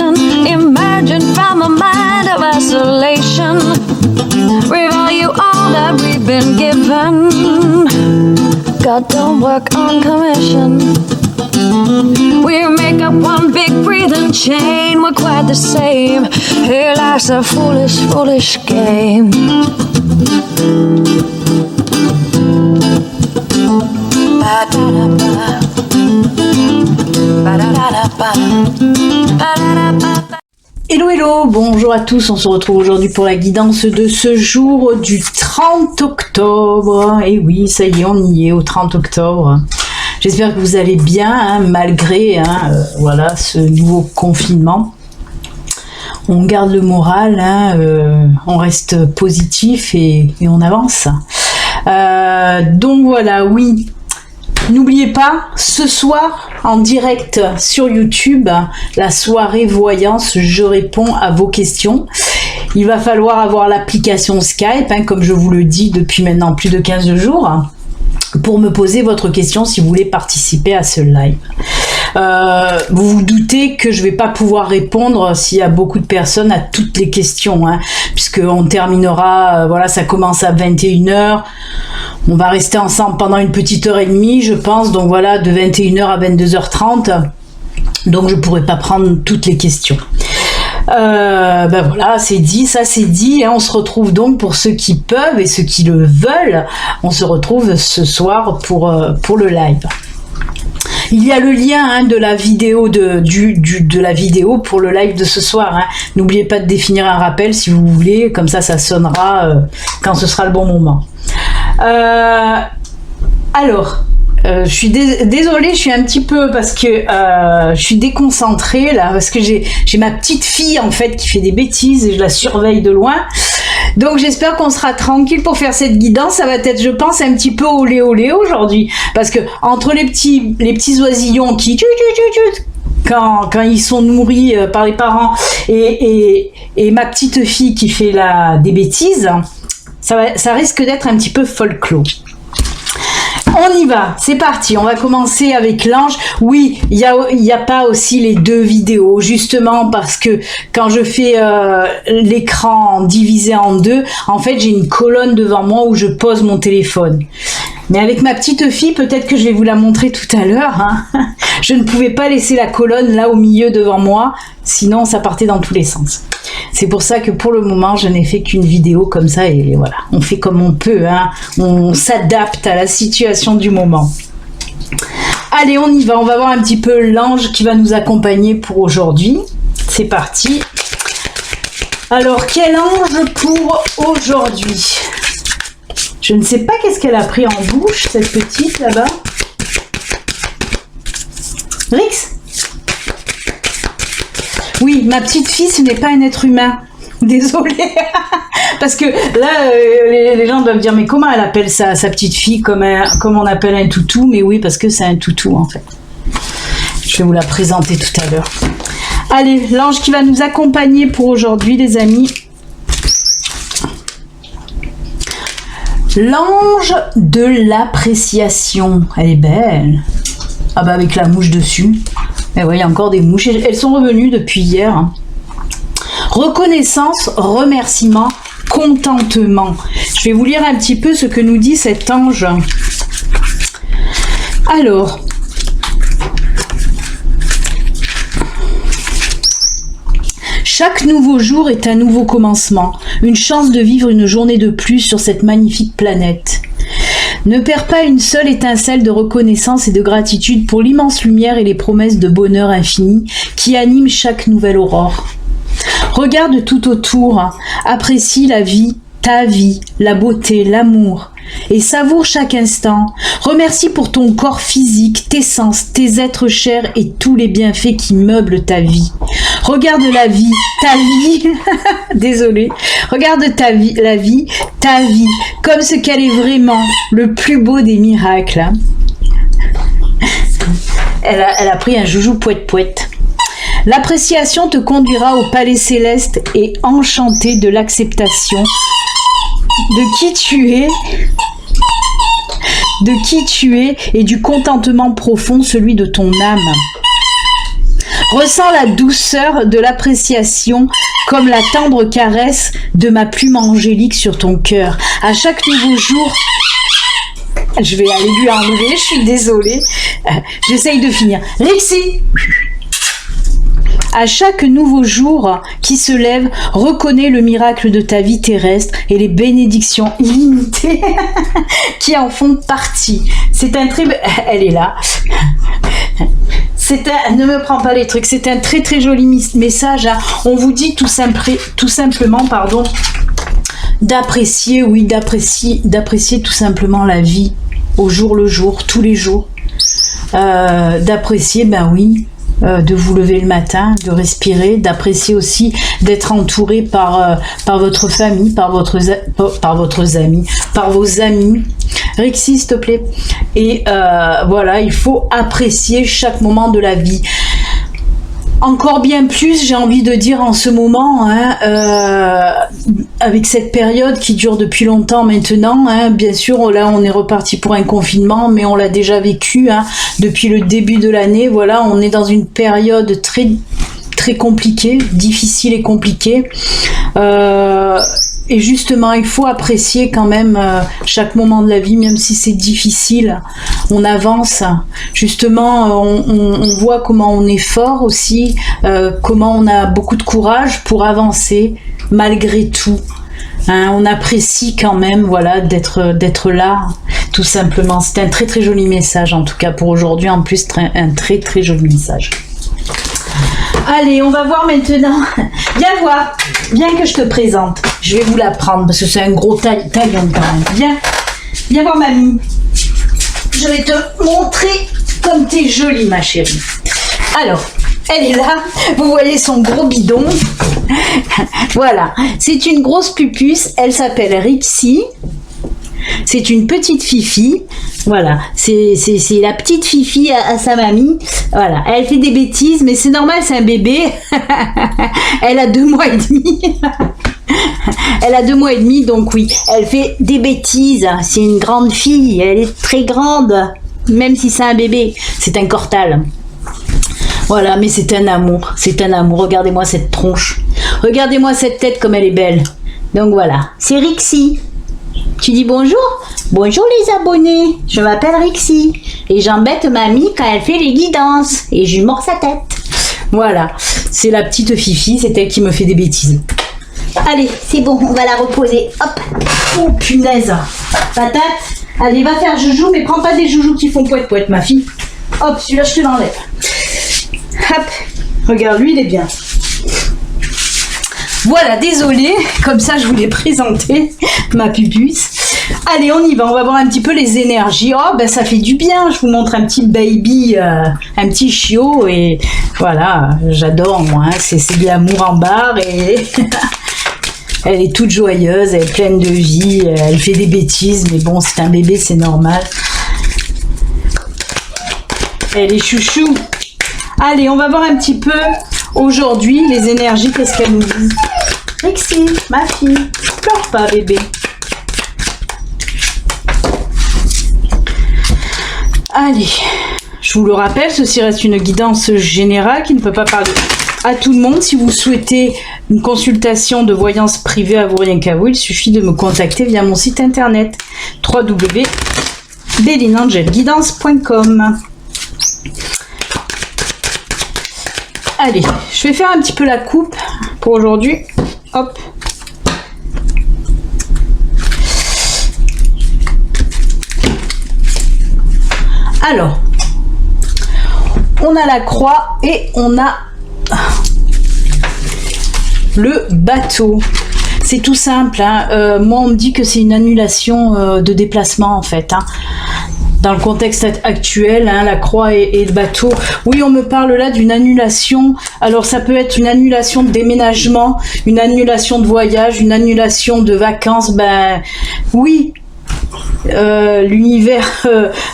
sensation emerging from a mind of isolation. We value all that we've been given. God don't work on commission. We make up one big breathing chain. We're quite the same. Here life's a foolish, foolish game. Hello hello, bonjour à tous, on se retrouve aujourd'hui pour la guidance de ce jour du 30 octobre. Et oui, ça y est, on y est au 30 octobre. J'espère que vous allez bien, malgré voilà, ce nouveau confinement. On garde le moral, on reste positif et on avance. Donc voilà, oui. N'oubliez pas, ce soir, en direct sur YouTube, la soirée voyance, je réponds à vos questions. Il va falloir avoir l'application Skype, comme je vous le dis depuis maintenant plus de 15 jours, pour me poser votre question si vous voulez participer à ce live. Vous vous doutez que je vais pas pouvoir répondre s'il y a beaucoup de personnes à toutes les questions, puisque on terminera, voilà, ça commence à 21h. On va rester ensemble pendant une petite heure et demie, je pense. Donc voilà, de 21h à 22h30. Donc je pourrai pas prendre toutes les questions. Voilà, c'est dit, ça c'est dit. On se retrouve donc pour ceux qui peuvent et ceux qui le veulent. On se retrouve ce soir pour le live. Il y a le lien de la vidéo de la vidéo pour le live de ce soir. N'oubliez pas de définir un rappel si vous voulez, comme ça sonnera quand ce sera le bon moment. Alors, je suis désolée, je suis un petit peu parce que je suis déconcentrée là, parce que j'ai ma petite fille en fait qui fait des bêtises et je la surveille de loin. Donc j'espère qu'on sera tranquille pour faire cette guidance. Ça va être, je pense, un petit peu olé olé aujourd'hui, parce que entre les petits oisillons qui quand ils sont nourris par les parents et ma petite fille qui fait des bêtises, ça risque d'être un petit peu folklore. On y va, c'est parti, on va commencer avec l'ange. Oui, il y a pas aussi les deux vidéos, justement parce que quand je fais l'écran divisé en deux, en fait j'ai une colonne devant moi où je pose mon téléphone. Mais avec ma petite fille, peut-être que je vais vous la montrer tout à l'heure, je ne pouvais pas laisser la colonne là au milieu devant moi, sinon ça partait dans tous les sens. C'est pour ça que pour le moment, je n'ai fait qu'une vidéo comme ça et voilà, on fait comme on peut, on s'adapte à la situation du moment. Allez, on y va, on va voir un petit peu l'ange qui va nous accompagner pour aujourd'hui. C'est parti. Alors, quel ange pour aujourd'hui ? Je ne sais pas qu'est-ce qu'elle a pris en bouche, cette petite là-bas. Rix ? Oui, ma petite fille, ce n'est pas un être humain. Désolée. Parce que là, les gens doivent dire, mais comment elle appelle ça, sa petite fille, comme on appelle un toutou? Mais oui, parce que c'est un toutou, en fait. Je vais vous la présenter tout à l'heure. Allez, l'ange qui va nous accompagner pour aujourd'hui, les amis. L'ange de l'appréciation. Elle est belle. Ah bah avec la mouche dessus. Mais ouais, il y a encore des mouches. Elles sont revenues depuis hier. Reconnaissance, remerciement, contentement. Je vais vous lire un petit peu ce que nous dit cet ange. Alors, chaque nouveau jour est un nouveau commencement, une chance de vivre une journée de plus sur cette magnifique planète. Ne perds pas une seule étincelle de reconnaissance et de gratitude pour l'immense lumière et les promesses de bonheur infini qui animent chaque nouvelle aurore. Regarde tout autour, apprécie la vie, ta vie, la beauté, l'amour, et savoure chaque instant. Remercie pour ton corps physique, tes sens, tes êtres chers et tous les bienfaits qui meublent ta vie. Regarde la vie, ta vie, désolée, regarde la vie, ta vie, comme ce qu'elle est vraiment, le plus beau des miracles. Elle a pris un joujou poète-poète. L'appréciation te conduira au palais céleste et enchanté de l'acceptation de qui tu es et du contentement profond, celui de ton âme. Ressens la douceur de l'appréciation comme la tendre caresse de ma plume angélique sur ton cœur. À chaque nouveau jour, je vais aller lui enlever, je suis désolée. J'essaye de finir. Rixie! À chaque nouveau jour qui se lève, reconnais le miracle de ta vie terrestre et les bénédictions illimitées qui en font partie. C'est un très... Elle est là. Ne me prends pas les trucs. C'est un très très joli message. Hein. On vous dit tout simplement, pardon, d'apprécier, oui, d'apprécier tout simplement la vie au jour le jour, tous les jours. D'apprécier, ben oui, de vous lever le matin, de respirer, d'apprécier aussi d'être entouré par votre famille, par vos amis. Rixie, s'il te plaît. Et voilà, il faut apprécier chaque moment de la vie. Encore bien plus, j'ai envie de dire en ce moment, hein, avec cette période qui dure depuis longtemps maintenant, hein, bien sûr, là on est reparti pour un confinement, mais on l'a déjà vécu hein, depuis le début de l'année. Voilà, on est dans une période très très compliquée, difficile et compliquée. Et justement, il faut apprécier quand même chaque moment de la vie, même si c'est difficile. On avance. Justement, on voit comment on est fort aussi, comment on a beaucoup de courage pour avancer malgré tout. Hein, on apprécie quand même, voilà, d'être là, tout simplement. C'est un très très joli message, en tout cas pour aujourd'hui. En plus, un très très joli message. Allez, on va voir maintenant. Viens voir. Viens que je te présente. Je vais vous la prendre parce que c'est un gros taillon quand même. Viens voir mamie. Je vais te montrer comme t'es jolie ma chérie. Alors, elle est là. Vous voyez son gros bidon. Voilà. C'est une grosse pupusse. Elle s'appelle Rixie. C'est une petite fifi. Voilà, c'est la petite fifi à sa mamie. Voilà, elle fait des bêtises, mais c'est normal, c'est un bébé. Elle a 2 mois et demi. Elle a 2 mois et demi, donc oui, elle fait des bêtises. C'est une grande fille, elle est très grande. Même si c'est un bébé, c'est un Cortal. Voilà, mais c'est un amour. C'est un amour. Regardez-moi cette tronche. Regardez-moi cette tête comme elle est belle. Donc voilà, c'est Rixie. Tu dis bonjour? Bonjour les abonnés, je m'appelle Rixie et j'embête mamie quand elle fait les guidances et je lui mords sa tête. Voilà, c'est la petite fifi, c'est elle qui me fait des bêtises. Allez, c'est bon, on va la reposer. Hop. Oh punaise. Patate, allez va faire joujou, mais prends pas des joujoux qui font poète ma fille. Hop, celui-là je te l'enlève. Hop, regarde lui il est bien. Voilà, désolée, comme ça je voulais présenter ma pupusse. Allez, on y va, on va voir un petit peu les énergies. Oh, ben ça fait du bien, je vous montre un petit baby, un petit chiot, et voilà, j'adore moi, hein. C'est de l'amour en barre, et elle est toute joyeuse, elle est pleine de vie, elle fait des bêtises, mais bon, c'est un bébé, c'est normal. Elle est chouchou. Allez, on va voir un petit peu aujourd'hui les énergies, qu'est-ce qu'elle nous dit. Rixie, ma fille, pleure pas bébé. Allez, je vous le rappelle, ceci reste une guidance générale qui ne peut pas parler à tout le monde. Si vous souhaitez une consultation de voyance privée à vous rien qu'à vous, il suffit de me contacter via mon site internet www.belinangelguidance.com. Allez, je vais faire un petit peu la coupe pour aujourd'hui. Hop. Alors, on a la croix et on a le bateau. C'est tout simple. Hein. Moi, on me dit que c'est une annulation de déplacement en fait. Hein. Dans le contexte actuel, hein, la croix et le bateau. Oui, on me parle là d'une annulation. Alors, ça peut être une annulation de déménagement, une annulation de voyage, une annulation de vacances. Ben, oui. L'univers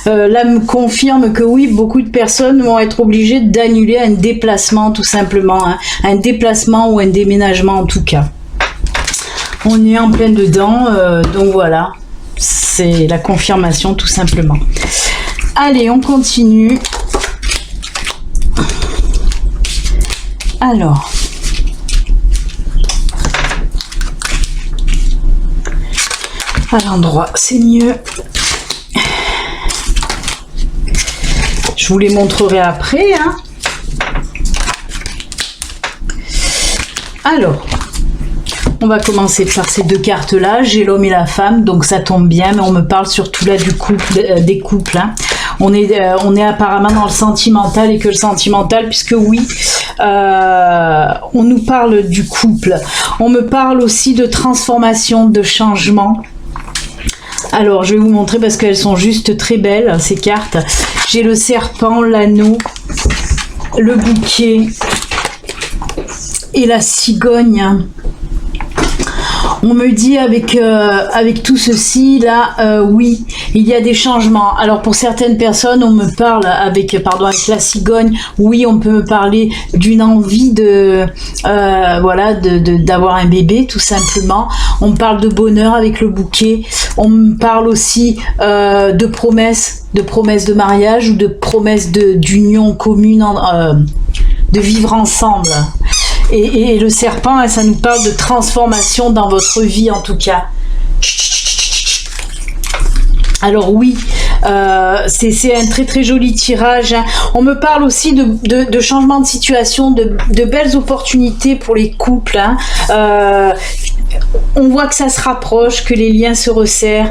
là me confirme que oui, beaucoup de personnes vont être obligées d'annuler un déplacement tout simplement, hein. Un déplacement ou un déménagement en tout cas. On est en plein dedans, donc voilà, c'est la confirmation tout simplement. Allez, on continue. Alors, à l'endroit, c'est mieux. Je vous les montrerai après. Hein. Alors, on va commencer par ces deux cartes-là. J'ai l'homme et la femme, donc ça tombe bien, mais on me parle surtout là du couple, des couples. Hein. On est apparemment dans le sentimental et que le sentimental, puisque oui, on nous parle du couple. On me parle aussi de transformation, de changement. Alors, je vais vous montrer parce qu'elles sont juste très belles, ces cartes. J'ai le serpent, l'anneau, le bouquet et la cigogne. On me dit avec tout ceci là, oui, il y a des changements. Alors pour certaines personnes, on me parle avec la cigogne. Oui, on peut me parler d'une envie d'avoir un bébé, tout simplement. On me parle de bonheur avec le bouquet. On me parle aussi de promesses de mariage ou de promesses d'union commune, de vivre ensemble. Et le serpent, ça nous parle de transformation dans votre vie en tout cas. Alors oui, c'est un très très joli tirage. Hein. On me parle aussi de changement de situation, de belles opportunités pour les couples. Hein. On voit que ça se rapproche, que les liens se resserrent.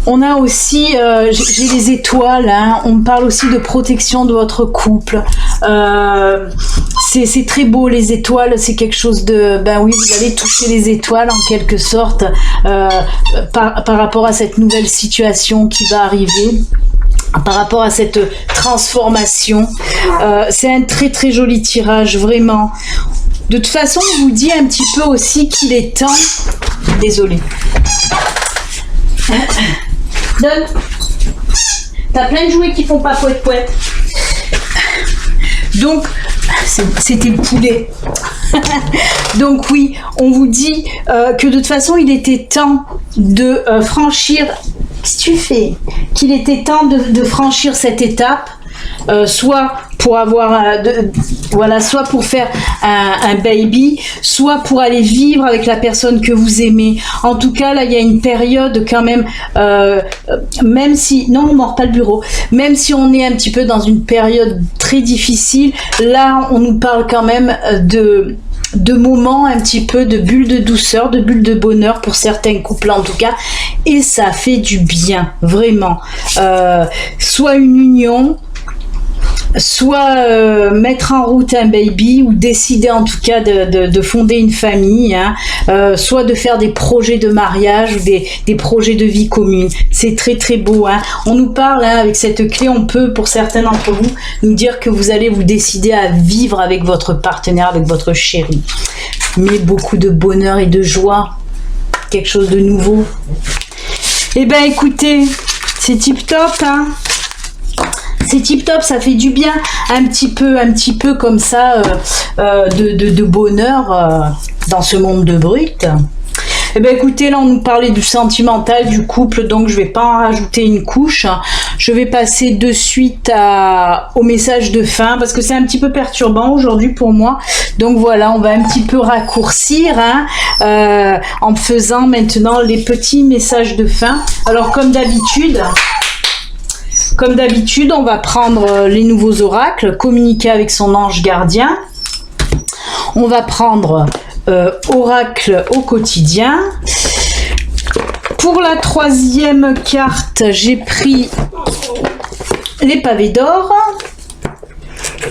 On a aussi, j'ai les étoiles, hein. On me parle aussi de protection de votre couple. C'est très beau, les étoiles, c'est quelque chose de... Ben oui, vous allez toucher les étoiles en quelque sorte par rapport à cette nouvelle situation qui va arriver. Par rapport à cette transformation. C'est un très très joli tirage, vraiment. De toute façon, on vous dit un petit peu aussi qu'il est temps... Désolée. Donne. T'as plein de jouets qui font pas poète-poète. Donc, c'était le poulet. Donc oui, on vous dit que de toute façon, il était temps de franchir... Qu'est-ce que tu fais? Qu'il était temps de franchir cette étape. Soit pour avoir soit pour faire un baby, soit pour aller vivre avec la personne que vous aimez. En tout cas, là, il y a une période quand même, même si, non, on mord pas le bureau, même si on est un petit peu dans une période très difficile, là, on nous parle quand même de moments un petit peu de bulles de douceur, de bulles de bonheur pour certains couples en tout cas, et ça fait du bien, vraiment. Soit une union, soit mettre en route un baby ou décider en tout cas de fonder une famille, hein, soit de faire des projets de mariage ou des projets de vie commune. C'est très très beau. Hein. On nous parle, hein, avec cette clé, on peut pour certains d'entre vous nous dire que vous allez vous décider à vivre avec votre partenaire, avec votre chéri. Mais beaucoup de bonheur et de joie, quelque chose de nouveau. Eh ben écoutez, c'est tip top, hein. C'est tip top, ça fait du bien, un petit peu comme ça de bonheur dans ce monde de brut. Eh bien écoutez, là on nous parlait du sentimental, du couple, donc je vais pas en rajouter une couche. Je vais passer de suite au message de fin parce que c'est un petit peu perturbant aujourd'hui pour moi. Donc voilà, on va un petit peu raccourcir, hein, en faisant maintenant les petits messages de fin. Alors comme d'habitude, on va prendre les nouveaux oracles, communiquer avec son ange gardien. On va prendre oracle au quotidien. Pour la troisième carte, j'ai pris les pavés d'or.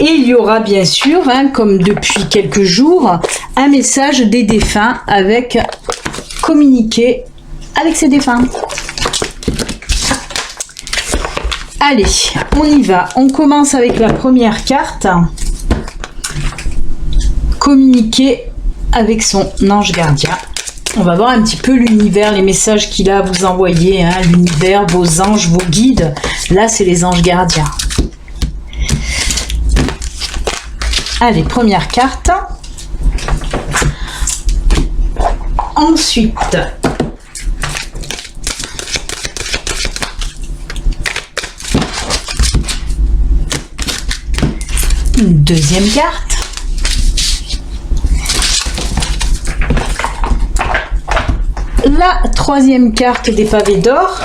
Et il y aura bien sûr, hein, comme depuis quelques jours, un message des défunts avec communiquer avec ses défunts. Allez, on y va. On commence avec la première carte. Communiquer avec son ange gardien. On va voir un petit peu l'univers, les messages qu'il a à vous envoyer. Hein, l'univers, vos anges, vos guides. Là, c'est les anges gardiens. Allez, première carte. Ensuite... Une deuxième carte. La troisième carte des pavés d'or.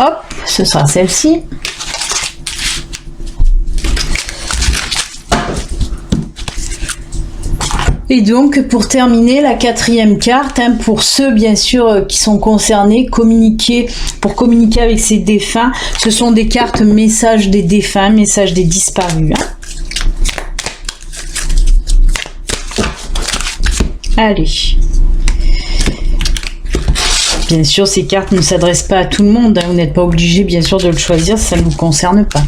Hop, ce sera celle-ci. Et donc, pour terminer, la quatrième carte, hein, pour ceux, bien sûr, qui sont concernés, pour communiquer avec ces défunts, ce sont des cartes messages des défunts, messages des disparus. Hein. Allez. Bien sûr, ces cartes ne s'adressent pas à tout le monde. Hein. Vous n'êtes pas obligé, bien sûr, de le choisir si ça ne vous concerne pas.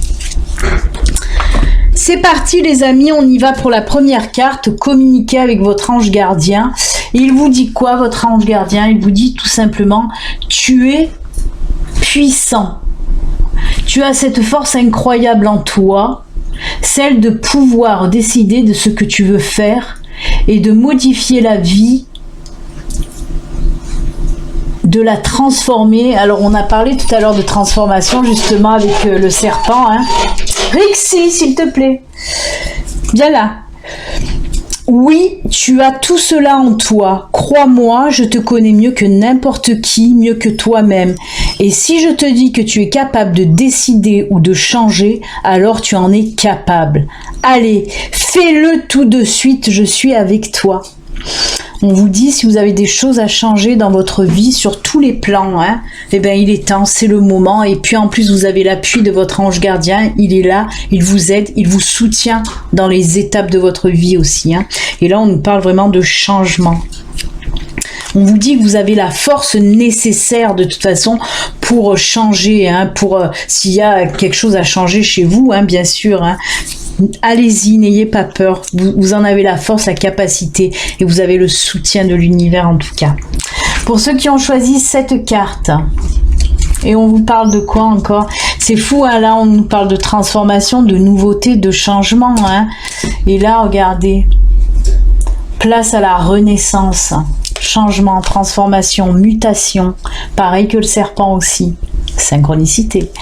C'est parti, les amis. On y va pour la première carte. Communiquer avec votre ange gardien. Il vous dit quoi, votre ange gardien? Il vous dit tout simplement, tu es puissant. Tu as cette force incroyable en toi, celle de pouvoir décider de ce que tu veux faire et de modifier la vie, de la transformer. Alors on a parlé tout à l'heure de transformation justement avec le serpent. Hein. Rixie, s'il te plaît. Viens là. Oui, tu as tout cela en toi. Crois-moi, je te connais mieux que n'importe qui, mieux que toi-même. Et si je te dis que tu es capable de décider ou de changer, alors tu en es capable. Allez, fais-le tout de suite, je suis avec toi. On vous dit, si vous avez des choses à changer dans votre vie, sur tous les plans, hein, eh bien, il est temps, c'est le moment. Et puis, en plus, vous avez l'appui de votre ange gardien. Il est là, il vous aide, il vous soutient dans les étapes de votre vie aussi. Hein. Et là, on nous parle vraiment de changement. On vous dit que vous avez la force nécessaire de toute façon pour changer, hein, pour s'il y a quelque chose à changer chez vous, hein, bien sûr. Hein. Allez-y, n'ayez pas peur. Vous en avez la force, la capacité et vous avez le soutien de l'univers en tout cas. Pour ceux qui ont choisi cette carte, et on vous parle de quoi encore? C'est fou, hein, là on nous parle de transformation, de nouveauté, de changement. Hein. Et là, regardez, place à la renaissance, changement, transformation, mutation, pareil que le serpent aussi, synchronicité.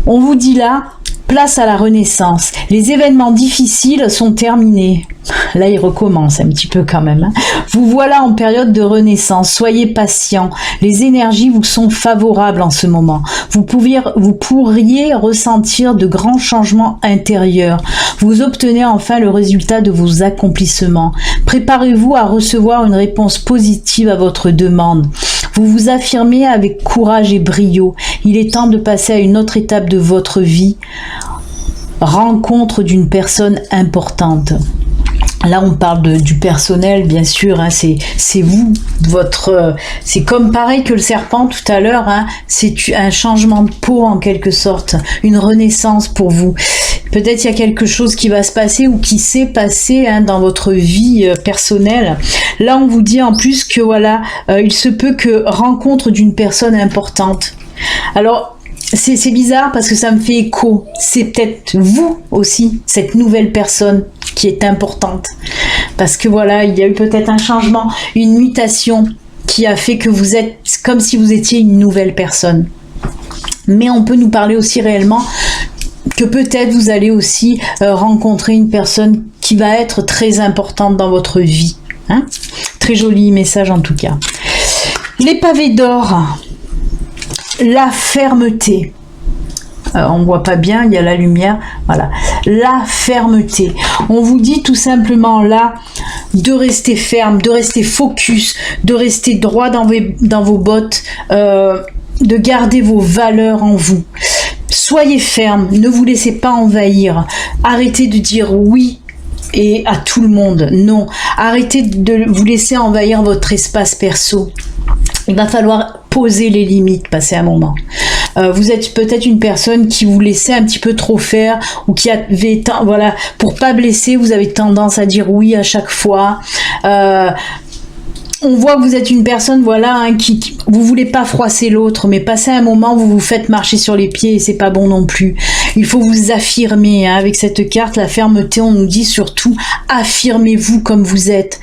On vous dit là, place à la renaissance. Les événements difficiles sont terminés. Là, il recommence un petit peu quand même. Hein. Vous voilà en période de renaissance. Soyez patient. Les énergies vous sont favorables en ce moment. Vous pourriez ressentir de grands changements intérieurs. Vous obtenez enfin le résultat de vos accomplissements. Préparez-vous à recevoir une réponse positive à votre demande. Vous vous affirmez avec courage et brio. Il est temps de passer à une autre étape de votre vie. Rencontre d'une personne importante. Là, on parle du personnel, bien sûr. Hein, c'est vous, c'est comme pareil que le serpent tout à l'heure. Hein, c'est un changement de peau en quelque sorte, une renaissance pour vous. Peut-être il y a quelque chose qui va se passer ou qui s'est passé hein, dans votre vie personnelle. Là, on vous dit en plus que voilà, il se peut que rencontre d'une personne importante. Alors, c'est bizarre parce que ça me fait écho. C'est peut-être vous aussi, cette nouvelle personne qui est importante. Parce que voilà, il y a eu peut-être un changement, une mutation qui a fait que vous êtes comme si vous étiez une nouvelle personne. Mais on peut nous parler aussi réellement que peut-être vous allez aussi rencontrer une personne qui va être très importante dans votre vie. Hein? Très joli message en tout cas. Les pavés d'or. La fermeté. On ne voit pas bien, il y a la lumière. Voilà. La fermeté. On vous dit tout simplement là de rester ferme, de rester focus, de rester droit dans vos bottes, de garder vos valeurs en vous. Soyez ferme, ne vous laissez pas envahir. Arrêtez de dire oui et à tout le monde. Non. Arrêtez de vous laisser envahir votre espace perso. Il va falloir poser les limites, passer un moment. Vous êtes peut-être une personne qui vous laissait un petit peu trop faire ou qui avait, voilà, pour pas blesser, vous avez tendance à dire oui à chaque fois. on voit que vous êtes une personne, voilà, hein, qui vous voulez pas froisser l'autre, mais passez un moment, vous vous faites marcher sur les pieds et c'est pas bon non plus. Il faut vous affirmer, hein, avec cette carte, la fermeté, on nous dit surtout, affirmez-vous comme vous êtes.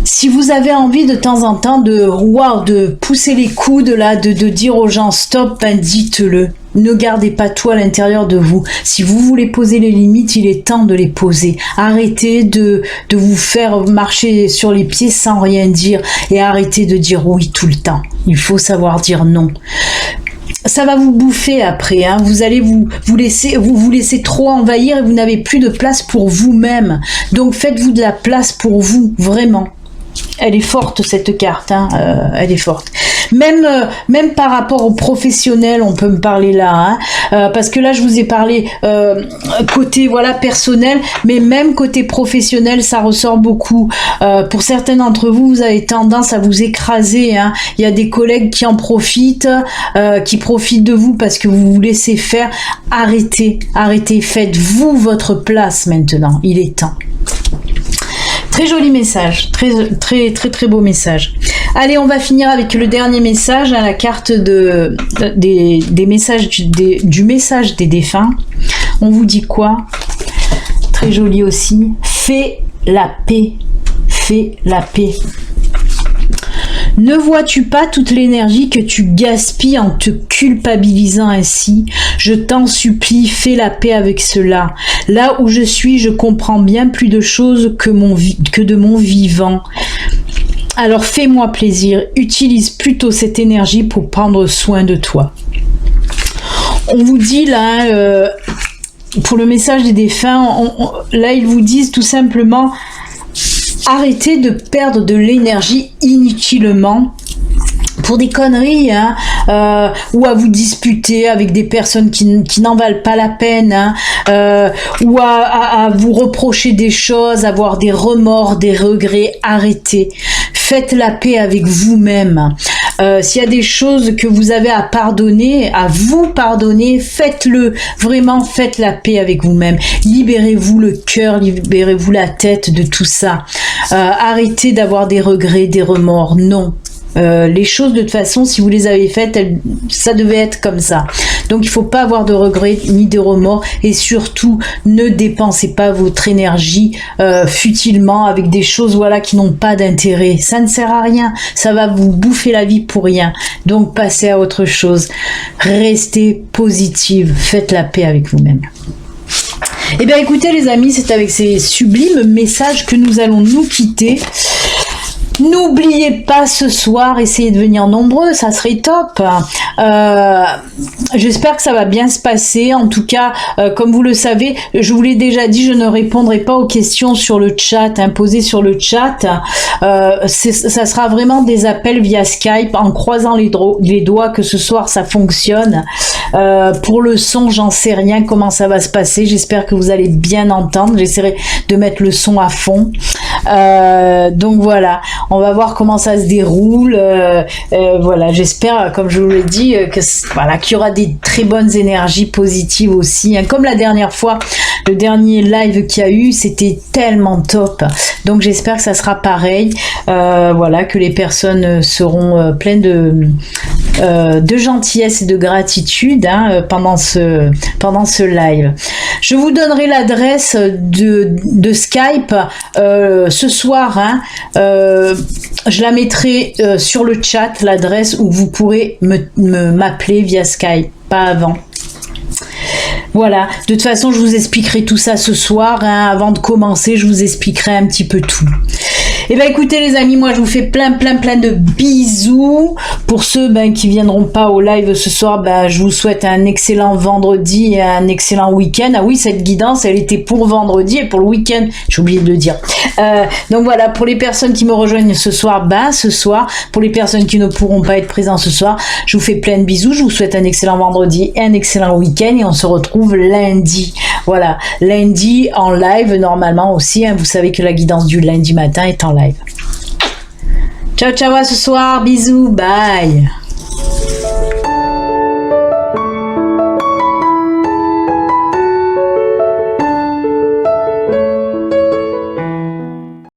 Si vous avez envie de temps en temps de pousser les coudes là, de dire aux gens stop, ben dites-le. Ne gardez pas tout à l'intérieur de vous. Si vous voulez poser les limites, il est temps de les poser. Arrêtez de vous faire marcher sur les pieds sans rien dire et arrêtez de dire oui tout le temps. Il faut savoir dire non. Ça va vous bouffer après, hein. Vous allez vous laisser trop envahir et vous n'avez plus de place pour vous-même. Donc faites-vous de la place pour vous, vraiment. Elle est forte cette carte, hein, elle est forte. Même par rapport aux professionnels, on peut me parler là, hein, parce que là je vous ai parlé côté voilà personnel, mais même côté professionnel, ça ressort beaucoup. Pour certains d'entre vous, vous avez tendance à vous écraser, hein. Il y a des collègues qui en profitent, qui profitent de vous parce que vous vous laissez faire. Arrêtez, faites-vous votre place maintenant. Il est temps. Très joli message, très beau message. Allez, on va finir avec le dernier message, hein, la carte des messages du message des défunts. On vous dit quoi? Très joli aussi. Fais la paix. Fais la paix. Ne vois-tu pas toute l'énergie que tu gaspilles en te culpabilisant ainsi? Je t'en supplie, fais la paix avec cela. Là où je suis, je comprends bien plus de choses que de mon vivant. Alors fais-moi plaisir, utilise plutôt cette énergie pour prendre soin de toi. On vous dit là, pour le message des défunts, là ils vous disent tout simplement... Arrêtez de perdre de l'énergie inutilement pour des conneries, hein, ou à vous disputer avec des personnes qui n'en valent pas la peine, hein, ou à vous reprocher des choses, avoir des remords, des regrets. Arrêtez. Faites la paix avec vous-même. S'il y a des choses que vous avez à pardonner, à vous pardonner, faites-le. Vraiment, faites la paix avec vous-même. Libérez-vous le cœur, libérez-vous la tête de tout ça. Arrêtez d'avoir des regrets, des remords. Non. Les choses, de toute façon, si vous les avez faites, ça devait être comme ça. Donc, il ne faut pas avoir de regrets ni de remords. Et surtout, ne dépensez pas votre énergie futilement avec des choses voilà, qui n'ont pas d'intérêt. Ça ne sert à rien. Ça va vous bouffer la vie pour rien. Donc, passez à autre chose. Restez positive. Faites la paix avec vous-même. Eh bien, écoutez, les amis, c'est avec ces sublimes messages que nous allons nous quitter. N'oubliez pas ce soir, essayez de venir nombreux, ça serait top. J'espère que ça va bien se passer. En tout cas, comme vous le savez, je vous l'ai déjà dit, je ne répondrai pas aux questions sur le chat, imposées sur le chat. Ça sera vraiment des appels via Skype, en croisant les doigts que ce soir ça fonctionne. Pour le son, j'en sais rien comment ça va se passer. J'espère que vous allez bien entendre. J'essaierai de mettre le son à fond. Donc voilà. On va voir comment ça se déroule. Voilà, j'espère, comme je vous l'ai dit, qu'il y aura des très bonnes énergies positives aussi. Hein. Comme la dernière fois, le dernier live qu'il y a eu, c'était tellement top. Donc j'espère que ça sera pareil. Voilà, que les personnes seront pleines de gentillesse et de gratitude pendant ce live. Je vous donnerai l'adresse de Skype ce soir. Je la mettrai sur le chat, l'adresse où vous pourrez m'appeler via Skype, pas avant. Voilà, de toute façon, je vous expliquerai tout ça ce soir. Avant de commencer, je vous expliquerai un petit peu tout. Et bien écoutez les amis, moi je vous fais plein de bisous. Pour ceux qui viendront pas au live ce soir, je vous souhaite un excellent vendredi et un excellent week-end. Ah oui, cette guidance elle était pour vendredi et pour le week-end, j'ai oublié de le dire. Donc voilà, pour les personnes qui me rejoignent ce soir, ce soir. Pour les personnes qui ne pourront pas être présentes ce soir, je vous fais plein de bisous. Je vous souhaite un excellent vendredi et un excellent week-end et on se retrouve lundi. Voilà, lundi en live normalement aussi. Vous savez que la guidance du lundi matin est en live. Ciao, ciao à ce soir. Bisous. Bye.